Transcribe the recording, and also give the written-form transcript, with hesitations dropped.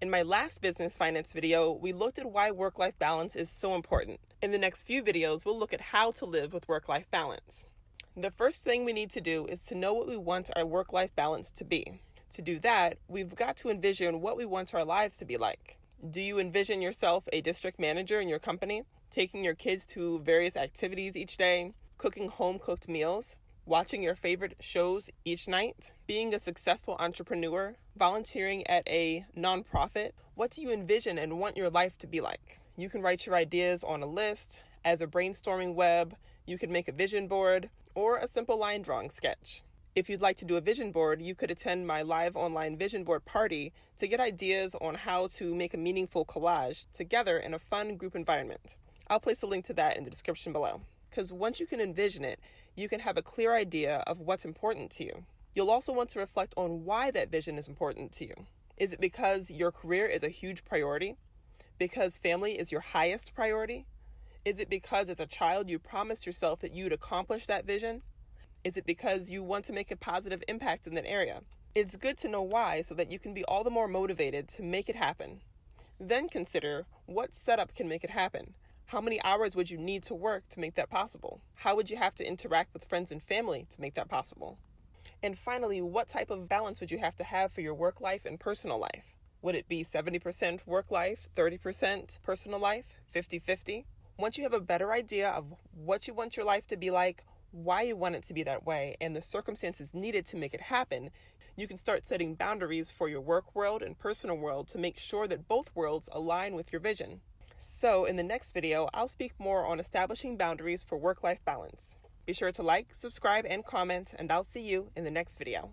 In my last business finance video, we looked at why work-life balance is so important. In the next few videos, we'll look at how to live with work-life balance. The first thing we need to do is to know what we want our work-life balance to be. To do that, we've got to envision what we want our lives to be like. Do you envision yourself a district manager in your company, taking your kids to various activities each day, cooking home-cooked meals, watching your favorite shows each night, being a successful entrepreneur, volunteering at a nonprofit? What do you envision and want your life to be like? You can write your ideas on a list, as a brainstorming web, you could make a vision board, or a simple line drawing sketch. If you'd like to do a vision board, you could attend my live online vision board party to get ideas on how to make a meaningful collage together in a fun group environment. I'll place a link to that in the description below. Because once you can envision it, you can have a clear idea of what's important to you. You'll also want to reflect on why that vision is important to you. Is it because your career is a huge priority? Because family is your highest priority? Is it because as a child you promised yourself that you'd accomplish that vision? Is it because you want to make a positive impact in that area? It's good to know why so that you can be all the more motivated to make it happen. Then consider what setup can make it happen. How many hours would you need to work to make that possible? How would you have to interact with friends and family to make that possible? And finally, what type of balance would you have to have for your work life and personal life? Would it be 70% work life, 30% personal life, 50-50? Once you have a better idea of what you want your life to be like, why you want it to be that way, and the circumstances needed to make it happen, you can start setting boundaries for your work world and personal world to make sure that both worlds align with your vision. So in the next video, I'll speak more on establishing boundaries for work-life balance. Be sure to like, subscribe, and comment, and I'll see you in the next video.